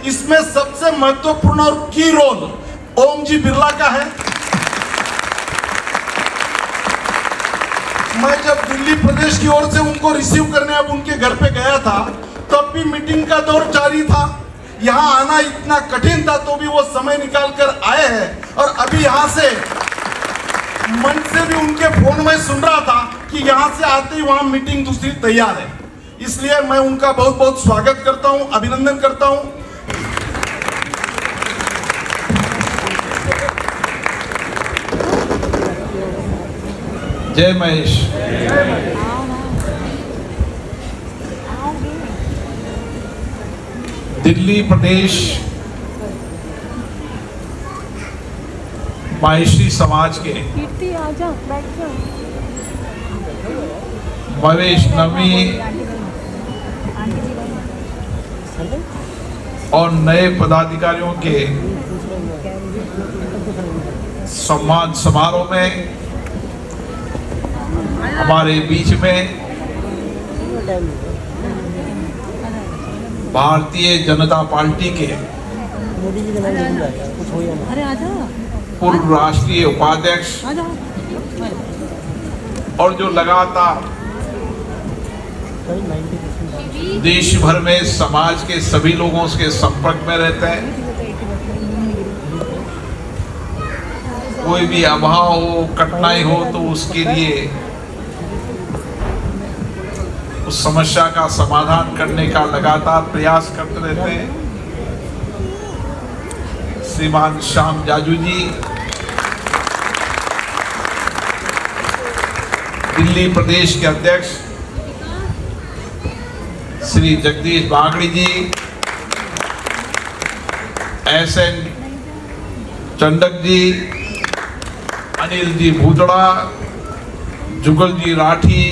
इसमें सबसे महत्वपूर्ण और की रोल ओम जी बिरला का है। मैं जब दिल्ली प्रदेश की ओर से उनको रिसीव करने अब उनके घर पे गया था, तब भी मीटिंग का दौर जारी था। यहाँ आना इतना कठिन था, तो भी वो समय निकाल कर आए हैं। और अभी यहाँ से मंच से भी उनके फोन में सुन रहा था कि यहाँ से आते ही वहाँ मीटिंग दूसरी तैयार है। इसलिए मैं उनका बहुत बहुत स्वागत करता हूँ, अभिनंदन करता हूँ। जय महेश। दिल्ली प्रदेश माहेश्वरी समाज के वैष्णवी और नए पदाधिकारियों के सम्मान समारोह में हमारे बीच में भारतीय जनता पार्टी के पूर्व राष्ट्रीय उपाध्यक्ष और जो लगातार देश भर में समाज के सभी लोगों के संपर्क में रहते हैं, कोई भी अभाव हो, कठिनाई हो तो उसके लिए उस समस्या का समाधान करने का लगातार प्रयास करते रहते हैं। श्रीमान श्याम जाजू जी, दिल्ली प्रदेश के अध्यक्ष श्री जगदीश बागड़ी जी, SN चंडक जी, अनिल जी भूतड़ा, जुगल जी राठी,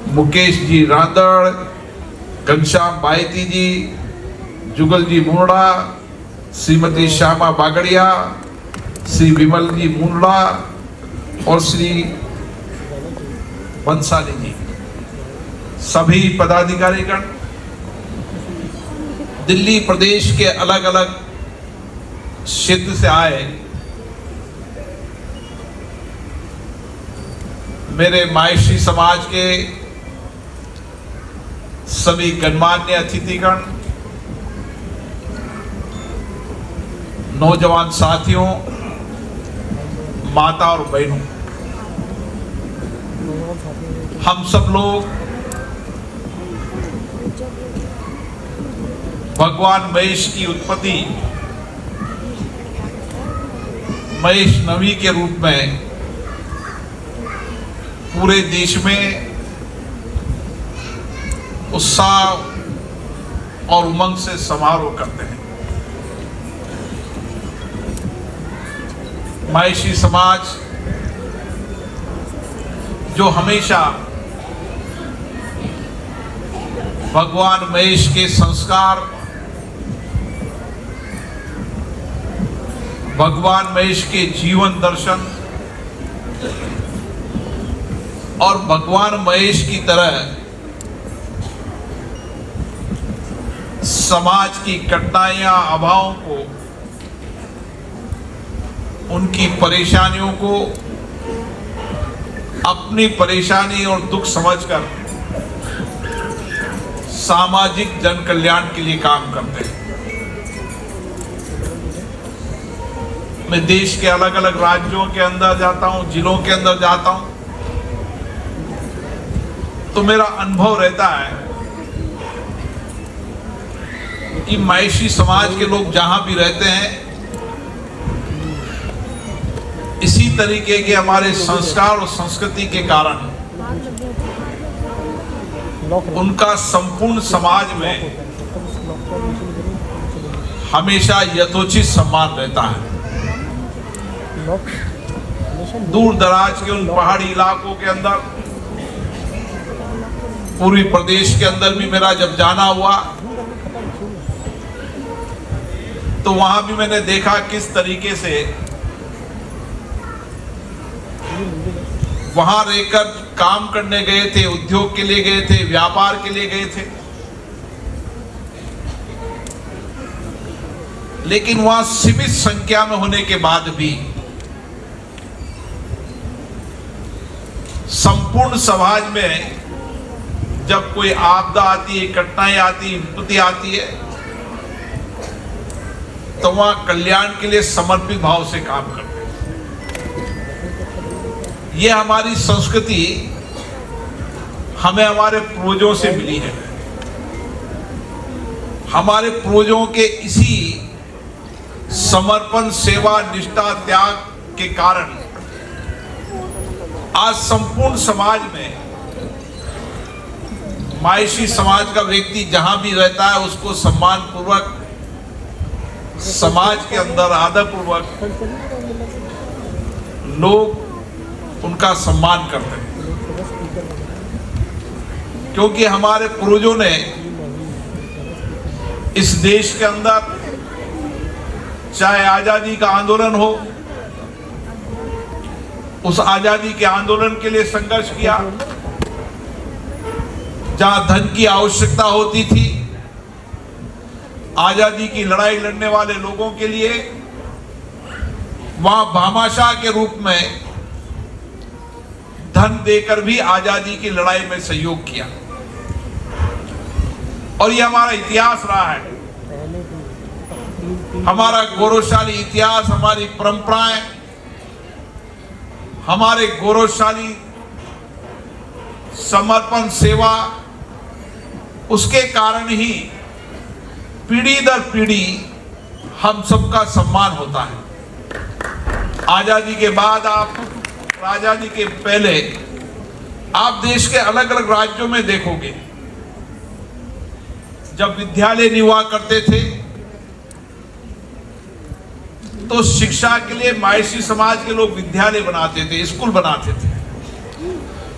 मुकेश जी रांदड़, घनश्याम बायती जी, जुगल जी मुंडा, श्रीमती श्यामा बागड़िया, श्री विमल जी मुंडा और श्री बंसाली जी, सभी पदाधिकारीगण दिल्ली प्रदेश के अलग अलग क्षेत्र से आए मेरे माहेश्वरी समाज के सभी गणमान्य अतिथिगण, नौजवान साथियों, माता और बहनों, हम सब लोग भगवान महेश की उत्पत्ति महेश नवी के रूप में पूरे देश में उत्साह और उमंग से समारोह करते हैं। माहेश्वरी समाज जो हमेशा भगवान महेश के संस्कार, भगवान महेश के जीवन दर्शन और भगवान महेश की तरह समाज की कठिनाइयां, अभावों को, उनकी परेशानियों को अपनी परेशानी और दुख समझकर सामाजिक जन कल्याण के लिए काम करते हैं। मैं देश के अलग अलग राज्यों के अंदर जाता हूं, जिलों के अंदर जाता हूं, तो मेरा अनुभव रहता है कि माहेश्वरी समाज के लोग जहां भी रहते हैं, इसी तरीके के हमारे संस्कार और संस्कृति के कारण उनका संपूर्ण समाज में हमेशा यथोचित सम्मान रहता है। दूर दराज के उन पहाड़ी इलाकों के अंदर, पूर्वी प्रदेश के अंदर भी मेरा जब जाना हुआ तो वहां भी मैंने देखा किस तरीके से वहां रहकर काम करने गए थे, उद्योग के लिए गए थे, व्यापार के लिए गए थे, लेकिन वहां सीमित संख्या में होने के बाद भी संपूर्ण समाज में जब कोई आपदा आती है, कठिनाई आती है, विपत्ति आती है, तो वहां कल्याण के लिए समर्पित भाव से काम करते हैं। ये हमारी संस्कृति हमें हमारे पूर्वजों से मिली है। हमारे पूर्वजों के इसी समर्पण, सेवा, निष्ठा, त्याग के कारण आज संपूर्ण समाज में मायसी समाज का व्यक्ति जहां भी रहता है उसको सम्मान पूर्वक समाज के अंदर आदर पूर्वक लोग उनका सम्मान करते हैं, क्योंकि हमारे पूर्वजों ने इस देश के अंदर चाहे आजादी का आंदोलन हो, उस आजादी के आंदोलन के लिए संघर्ष किया। जहां धन की आवश्यकता होती थी, आजादी की लड़ाई लड़ने वाले लोगों के लिए वहां भामाशाह के रूप में धन देकर भी आजादी की लड़ाई में सहयोग किया। और ये हमारा इतिहास रहा है, हमारा गौरवशाली इतिहास, हमारी परंपराएं, हमारे गौरवशाली समर्पण, सेवा, उसके कारण ही पीढ़ी दर पीढ़ी हम सबका सम्मान होता है। आजादी के बाद आप, आजादी के पहले आप देश के अलग अलग राज्यों में देखोगे, जब विद्यालय नहीं हुआ करते थे तो शिक्षा के लिए मायसी समाज के लोग विद्यालय बनाते थे, स्कूल बनाते थे,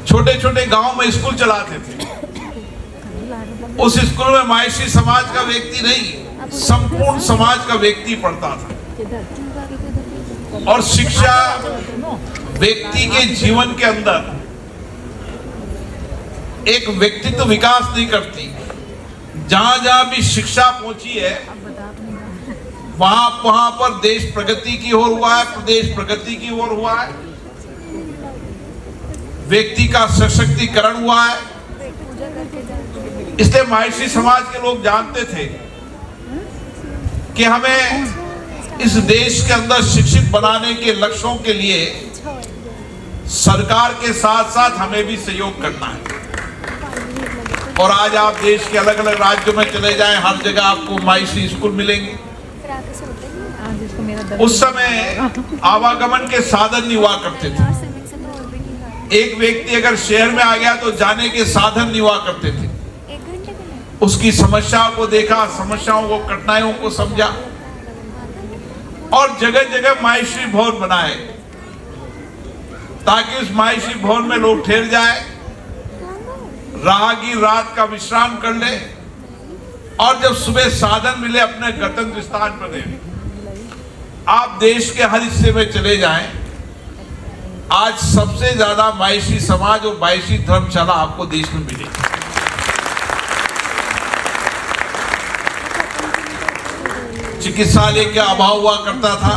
छोटे छोटे गांव में स्कूल चलाते थे। उस स्कूल में मायसी समाज का व्यक्ति नहीं, संपूर्ण समाज का व्यक्ति पढ़ता था। और शिक्षा व्यक्ति के जीवन के अंदर एक व्यक्तित्व विकास नहीं करती। जहां जहां भी शिक्षा पहुंची है वहां पर देश प्रगति की ओर हुआ है, प्रदेश प्रगति की ओर हुआ है, व्यक्ति का सशक्तिकरण हुआ है। इसलिए मायसी समाज के लोग जानते थे कि हमें इस देश के अंदर शिक्षित बनाने के लक्ष्यों के लिए सरकार के साथ साथ हमें भी सहयोग करना है। और आज आप देश के अलग अलग राज्यों में चले जाएं, हर जगह आपको मायसी स्कूल मिलेंगे। उस समय आवागमन के साधन नहीं हुआ करते थे। एक व्यक्ति अगर शहर में आ गया तो जाने के साधन नहीं हुआ करते थे। उसकी समस्याओं को देखा, समस्याओं को, कठिनाइयों को समझा और जगह जगह मायसी भवन बनाए ताकि उस मायसी भवन में लोग ठहर जाए, राहगीर रात का विश्राम कर ले और जब सुबह साधन मिले अपने गंतव्य स्थान पर दे। आप देश के हर हिस्से में चले जाएं, आज सबसे ज्यादा मायसी समाज और मायसी धर्मशाला आपको देश में मिलेगी। चिकित्सालय का अभाव हुआ करता था,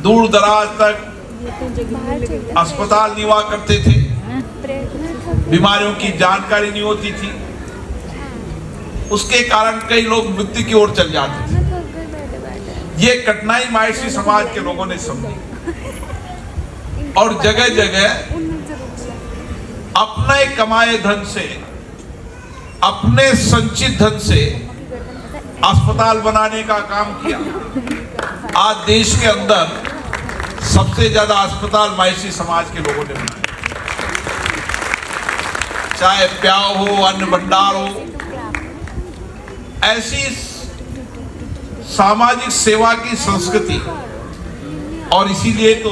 दूर दराज तक अस्पताल नहीं हुआ करते थे, बीमारियों की जानकारी नहीं होती थी, उसके कारण कई लोग मृत्यु की ओर चल जाते थे। ये कठिनाई मायसी समाज के लोगों ने समझी और जगह जगह अपने कमाए धन से, अपने संचित धन से अस्पताल बनाने का काम किया। आज देश के अंदर सबसे ज्यादा अस्पताल मायसी समाज के लोगों ने बनाए, चाहे प्याव हो, अन्न भंडार हो। ऐसी सामाजिक सेवा की संस्कृति, और इसीलिए तो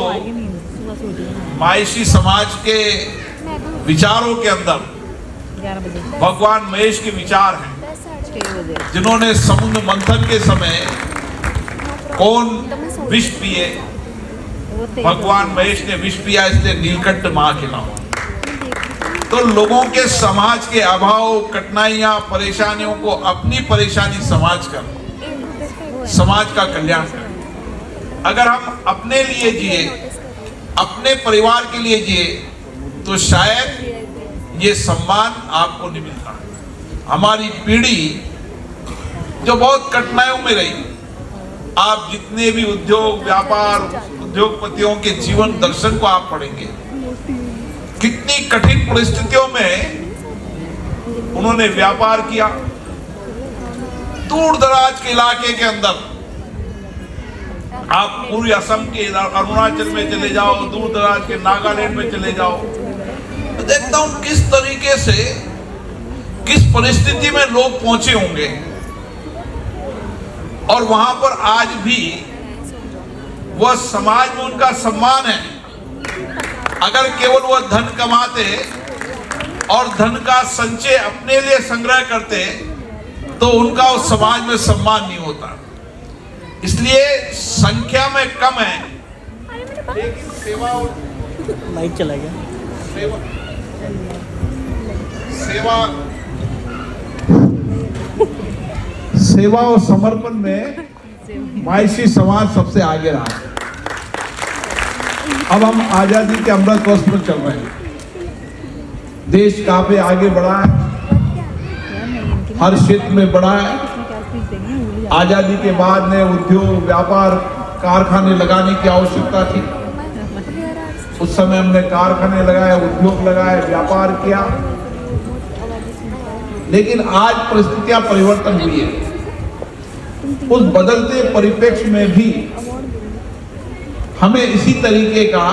मायसी समाज के विचारों के अंदर भगवान महेश के विचार हैं, जिन्होंने समुद्र मंथन के समय कौन विष पिए, भगवान महेश ने विष पिया, इसलिए नीलकंठ मां खिलाओ। तो लोगों के समाज के अभाव, कठिनाइयां, परेशानियों को अपनी परेशानी समझकर समाज का कल्याण करें। अगर हम अपने लिए जिए, अपने परिवार के लिए जिए, तो शायद ये सम्मान आपको नहीं मिलता। हमारी पीढ़ी जो बहुत कठिनाइयों में रही, आप जितने भी उद्योग व्यापार उद्योगपतियों के जीवन दर्शन को आप पढ़ेंगे, कितनी कठिन परिस्थितियों में उन्होंने व्यापार किया। दूर दराज के इलाके के अंदर, आप पूर्वी असम के अरुणाचल में चले जाओ, दूर दराज के नागालैंड में चले जाओ, तो देखता हूं किस तरीके से, किस परिस्थिति में लोग पहुंचे होंगे, और वहां पर आज भी वह समाज में उनका सम्मान है। अगर केवल वह धन कमाते और धन का संचय अपने लिए संग्रह करते तो उनका उस समाज में सम्मान नहीं होता। इसलिए संख्या में कम है, लेकिन सेवा लाइट चला गया। सेवा और समर्पण में मायसी समाज सबसे आगे रहा। अब हम आजादी के अमृत वर्ष में चल रहे हैं। देश काफी आगे बढ़ा है, हर क्षेत्र में बढ़ा है। आजादी के बाद में उद्योग व्यापार कारखाने लगाने की आवश्यकता थी। उस समय हमने कारखाने लगाए, उद्योग लगाए, व्यापार किया। लेकिन आज परिस्थितियां परिवर्तन हुई है। उस बदलते परिप्रेक्ष्य में भी हमें इसी तरीके का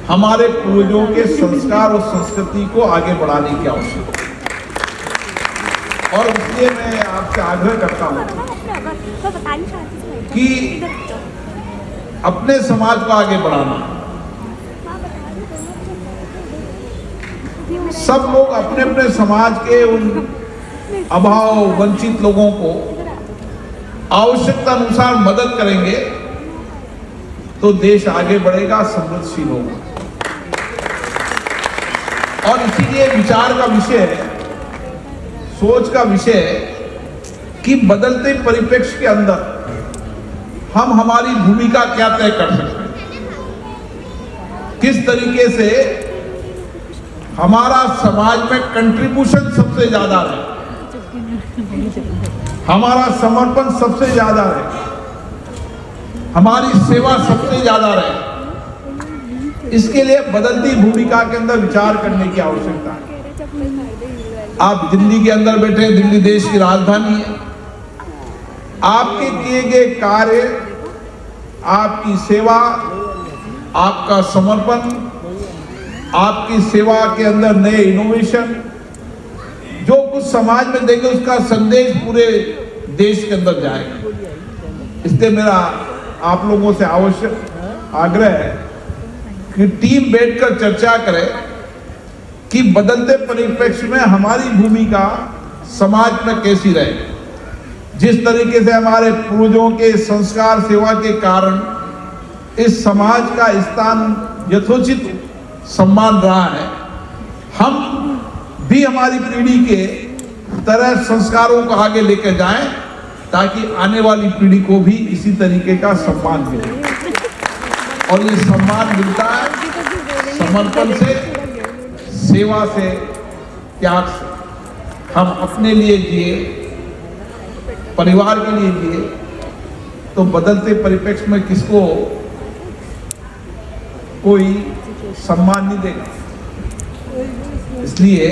हमारे पूर्वजों के संस्कार और संस्कृति को आगे बढ़ाने की आवश्यकता है। और इसलिए मैं आपसे आग्रह करता हूं कि अपने समाज को आगे बढ़ाना, सब लोग अपने अपने समाज के उन अभाव वंचित लोगों को आवश्यकता अनुसार मदद करेंगे तो देश आगे बढ़ेगा, समृद्धशील होगा। और इसीलिए विचार का विषय है, सोच का विषय है कि बदलते परिप्रेक्ष्य के अंदर हम हमारी भूमिका क्या तय कर सकते हैं, किस तरीके से हमारा समाज में कंट्रीब्यूशन सबसे ज्यादा है, हमारा समर्पण सबसे ज्यादा है, हमारी सेवा सबसे ज्यादा रहे। इसके लिए बदलती भूमिका के अंदर विचार करने की आवश्यकता है। आप दिल्ली के अंदर बैठे, दिल्ली देश की राजधानी है। आपके किए गए कार्य, आपकी सेवा, आपका समर्पण, आपकी सेवा के अंदर नए इनोवेशन, जो कुछ समाज में देंगे उसका संदेश पूरे देश के अंदर जाएगा। इसलिए मेरा आप लोगों से आवश्यक आग्रह है कि टीम बैठकर चर्चा करे कि बदलते परिप्रेक्ष्य में हमारी भूमिका समाज में कैसी रहे। जिस तरीके से हमारे पूर्वजों के संस्कार सेवा के कारण इस समाज का स्थान यथोचित सम्मान रहा है, हम भी हमारी पीढ़ी के तरह संस्कारों को आगे लेकर जाएं ताकि आने वाली पीढ़ी को भी इसी तरीके का सम्मान मिले। और ये सम्मान मिलता है समर्पण से, सेवा से, त्याग से। हम अपने लिए जिए, परिवार के लिए जिए, तो बदलते परिप्रेक्ष्य में किसको कोई सम्मान नहीं देगा। इसलिए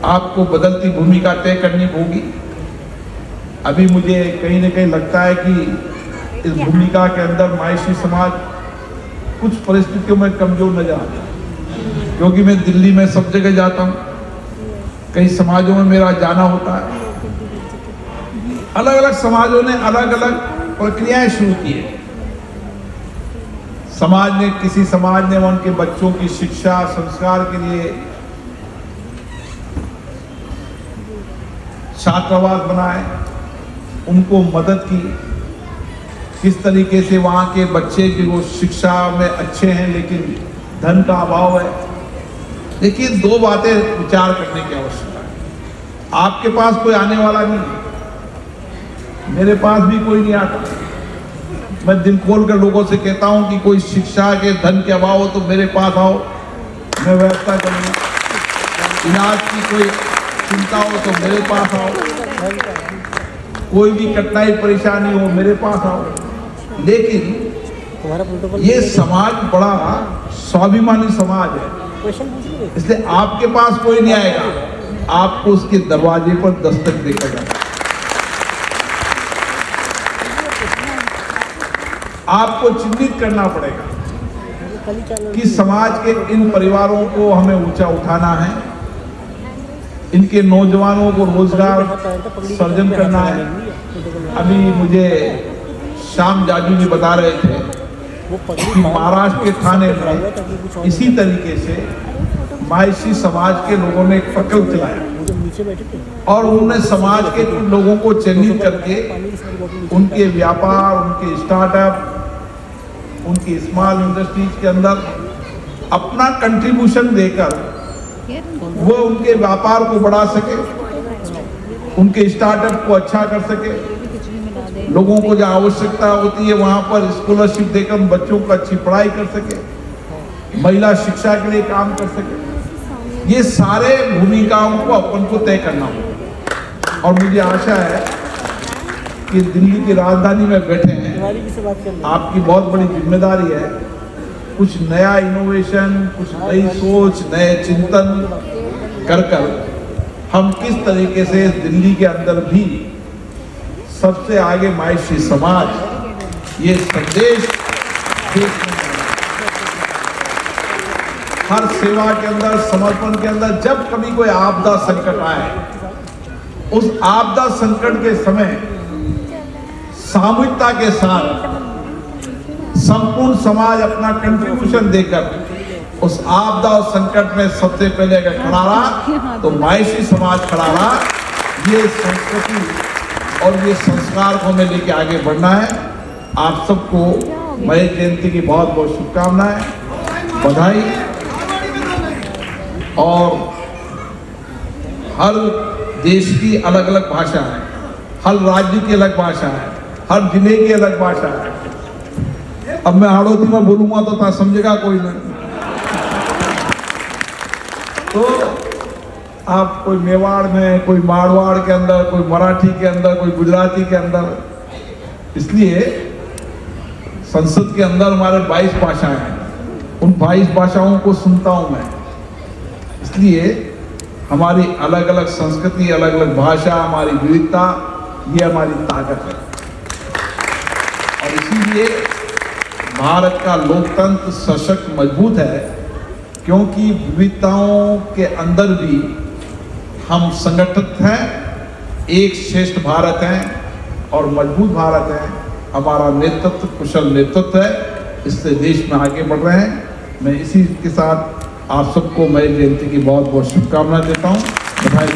आपको बदलती भूमिका तय करनी होगी। अभी मुझे कहीं ना कहीं लगता है कि इस भूमिका के अंदर मायसी समाज कुछ परिस्थितियों में कमजोर नजर आता है, क्योंकि मैं दिल्ली में सब जगह जाता हूँ, कई समाजों में मेरा जाना होता है। अलग अलग समाजों ने अलग अलग प्रक्रियाएं शुरू की है। समाज ने, किसी समाज ने उनके बच्चों की शिक्षा संस्कार के लिए छात्रावास बनाए, उनको मदद की। किस तरीके से वहाँ के बच्चे की वो शिक्षा में अच्छे हैं लेकिन धन का अभाव है। देखिए, दो बातें विचार करने की आवश्यकता है। आपके पास कोई आने वाला नहीं है, मेरे पास भी कोई नहीं आता। मैं दिल खोल कर लोगों से कहता हूं कि कोई शिक्षा के धन के अभाव हो तो मेरे पास आओ, मैं व्यवस्था करूंगा। इलाज की कोई चिंता हो तो मेरे पास आओ, कोई भी कठिनाई परेशानी हो मेरे पास आओ। लेकिन तुम्हारा प्रोटोकॉल ये समाज बड़ा स्वाभिमानी समाज है, क्वेश्चन पूछ लीजिए। इसलिए आपके पास कोई नहीं आएगा, आपको उसके दरवाजे पर दस्तक देकर जाना। आपको चिन्हित करना पड़ेगा कि समाज के इन परिवारों को हमें ऊंचा उठाना है, इनके नौजवानों को रोजगार सर्जन करना है। अभी मुझे श्याम जाजू जी बता रहे थे कि महाराष्ट्र के थाने में इसी तरीके से मायसी समाज के लोगों ने एक प्रकल्प चलाया और उन्होंने समाज के कुछ लोगों को चिन्हित करके उनके व्यापार, उनके स्टार्टअप, उनकी स्मॉल इंडस्ट्रीज के अंदर अपना कंट्रीब्यूशन देकर वो उनके व्यापार को बढ़ा सके, उनके स्टार्टअप को अच्छा कर सके। लोगों को जो आवश्यकता होती है वहां पर स्कॉलरशिप देकर उन बच्चों को अच्छी पढ़ाई कर सके, महिला शिक्षा के लिए काम कर सके। ये सारे भूमिकाओं को अपन को तय करना होगा और मुझे आशा है कि दिल्ली की राजधानी में बैठे हैं, आपकी बहुत बड़ी जिम्मेदारी है कुछ नया इनोवेशन, कुछ नई सोच, नए चिंतन कर हम किस तरीके से दिल्ली के अंदर भी सबसे आगे मायसी समाज ये संदेश हर सेवा के अंदर, समर्पण के अंदर, जब कभी कोई आपदा संकट आए, उस आपदा संकट के समय सामूहिकता के साथ संपूर्ण समाज अपना कंट्रीब्यूशन देकर उस आपदा और संकट में सबसे पहले अगर खड़ा रहा तो मायसी समाज खड़ा रहा। ये संस्कृति और ये संस्कार को हमें लेके आगे बढ़ना है। आप सबको महेश जयंती की बहुत बहुत शुभकामनाएं, बधाई। और हर देश की अलग अलग भाषा है, हर राज्य की अलग भाषा है, हर जिले की अलग भाषा है। अब मैं हाड़ौती में बोलूंगा तो था समझेगा कोई नहीं, तो आप कोई मेवाड़ में, कोई मारवाड़ के अंदर, कोई मराठी के अंदर, कोई गुजराती के अंदर। इसलिए संसद के अंदर हमारे 22 भाषाएं हैं, उन 22 भाषाओं को सुनता हूं मैं। इसलिए हमारी अलग अलग संस्कृति, अलग अलग भाषा, हमारी विविधता, ये हमारी ताकत है। और इसीलिए भारत का लोकतंत्र सशक्त मजबूत है, क्योंकि विविधताओं के अंदर भी हम संगठित हैं, एक श्रेष्ठ भारत हैं और मजबूत भारत है। हमारा नेतृत्व कुशल नेतृत्व है, इससे देश में आगे बढ़ रहे हैं। मैं इसी के साथ आप सबको महेश जयंती की बहुत बहुत शुभकामनाएं देता हूँ। बधाई।